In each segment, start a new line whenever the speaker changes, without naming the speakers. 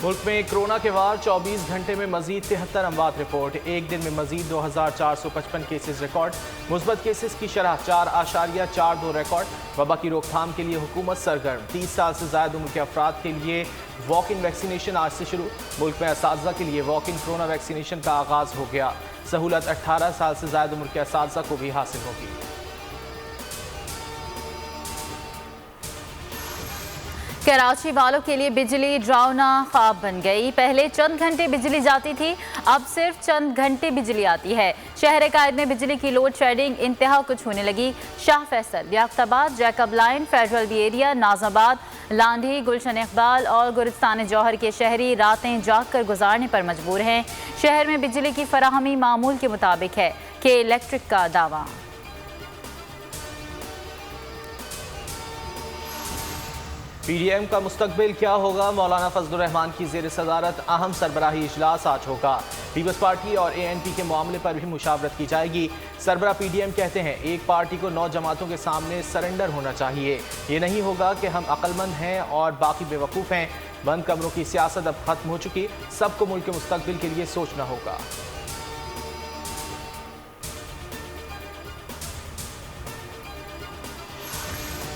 मुल्क में कोरोना के वार 24 घंटे में मजीद 73 अमवात रिपोर्ट। एक दिन में मजीद 2455 केसेस रिकॉर्ड। मुस्बत केसेस की शरह 4.42 रिकॉर्ड। वबा की रोकथाम के लिए हुकूमत सरगर्म। 30 साल से ज़ायद उम्र के अफराद के लिए वॉक इन वैक्सीनेशन आज से शुरू। मुल्क में असातिज़ा के लिए वॉक इन कोरोना वैक्सीनेशन का आगाज़ हो गया। सहूलत 18 साल से ज़ायद उम्र के असातिज़ा को भी हासिल होगी।
कराची वालों के लिए बिजली ड्रावना ख्वाब बन गई। पहले चंद घंटे बिजली जाती थी, अब सिर्फ चंद घंटे बिजली आती है। शहर कायद में बिजली की लोड शेडिंग इंतहा कुछ होने लगी। शाह फैसल, याफ्ताबाद, Jacob line, federal B area, नाजाबाद, लांढी, गुलशन इकबाल और गुलिस्तान जौहर के शहरी रातें जाग कर गुजारने पर मजबूर हैं। शहर में बिजली की फराहमी मामूल के मुताबिक है कि इलेक्ट्रिक का दावा।
PDM का मुस्तकबिल क्या होगा? मौलाना फजलुर रहमान की ज़ेर सदारत अहम सरबराही इजलास आज होगा। पीपल्स पार्टी और ANP के मामले पर भी मुशावरत की जाएगी। सरबराह PDM कहते हैं एक पार्टी को 9 जमातों के सामने सरेंडर होना चाहिए। ये नहीं होगा कि हम अक्लमंद हैं और बाकी बेवकूफ़ हैं। बंद कमरों की सियासत अब खत्म हो चुकी, सबको मुल्क के मुस्तकबिल के लिए सोचना होगा।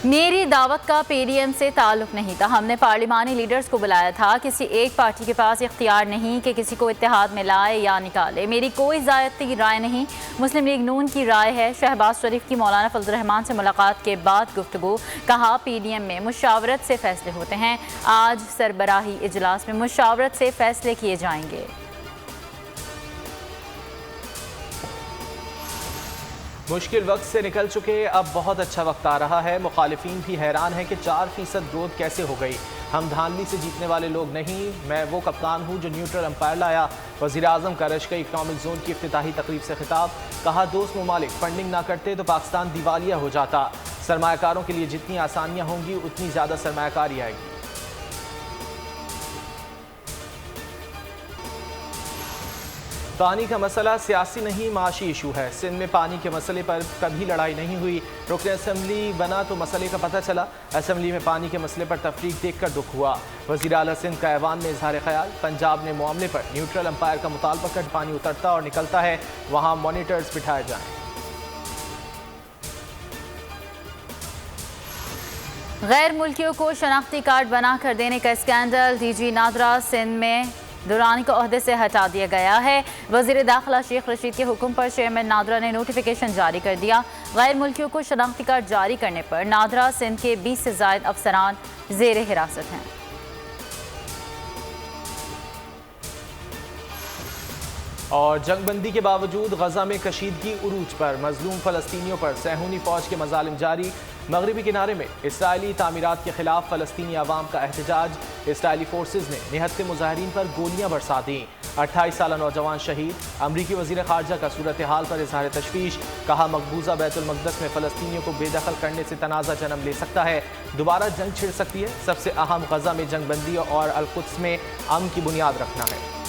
मेरी दावत का PDM से ताल्लुक़ नहीं था। हमने पार्लिमानी लीडर्स को बुलाया था। किसी एक पार्टी के पास इख्तियार नहीं कि किसी को इत्तेहाद में लाए या निकाले। मेरी कोई ज़ायती राय नहीं, मुस्लिम लीग नून की राय है। शहबाज शरीफ की मौलाना फजलुर रहमान से मुलाकात के बाद गुफ्तगू। कहा PDM में मुशावरत से फ़ैसले होते हैं। आज सरबराही इजलास में मुशावरत से फ़ैसले किए जाएंगे।
मुश्किल वक्त से निकल चुके, अब बहुत अच्छा वक्त आ रहा है। मुखालिफिन भी हैरान है कि 4% ग्रोथ कैसे हो गई। हम धांधली से जीतने वाले लोग नहीं, मैं वो कप्तान हूँ जो न्यूट्रल अंपायर लाया। वज़ीर आज़म का रश्क इकनॉमिक जोन की इफ्तिताही तकरीब से खिताब। कहा दोस्त ममालिक फंडिंग ना करते तो पाकिस्तान दिवालिया हो जाता। सरमायाकारों के लिए जितनी आसानियाँ होंगी उतनी ज़्यादा सरमायाकारी आएगी। पानी का मसला सियासी नहीं माशी इशू है। सिंध में पानी के मसले पर कभी लड़ाई नहीं हुई। रुकन असम्बली बना तो मसले का पता चला। असम्बली में पानी के मसले पर तफरीक देखकर दुख हुआ। वज़ीर आला सिंध का ऐवान में इजहार ख्याल। पंजाब ने मामले पर न्यूट्रल अंपायर का मुतालबा कर पानी उतरता और निकलता है वहाँ मॉनिटर्स बिठाए जाएँ।
गैर मुल्कियों को शनाख्ती कार्ड बना कर देने का स्कैंडल। DG नादरा सिंध में दुरानी को ओहदे से हटा दिया गया है। वज़ीर दाखिला शेख रशीद के हुक्म पर चेयरमैन नादरा ने नोटिफिकेशन जारी कर दिया। गैर मुल्कियों को शनाख्ती कार्ड जारी करने पर नादरा सिंध के 20 से ज़ायद अफसरान ज़ेर हिरासत हैं।
और जंगबंदी के बावजूद गजा में कशीदगी उरूज पर। मजलूम फ़लस्तीनियों पर सहूनी फ़ौज के मजालिम जारी। मगरबी किनारे में इसराइली तामीरात के खिलाफ फ़लस्तीनी अवाम का एहतजाज। इसराइली फोर्सेज ने निहत्ते मुजाहिरीन पर गोलियां बरसा दी। 28 साला नौजवान शहीद। अमरीकी वज़ीर ख़ारजा का सूरत हाल पर इजहार तशवीश। कहा मकबूजा बैतुल मक़दस में फ़लस्तीनियों को बेदखल करने से तनाज़ा जन्म ले सकता है। दोबारा जंग छिड़ सकती है। सबसे अहम गजा में जंगबंदी और अल-कुद्स में अमन की बुनियाद रखना है।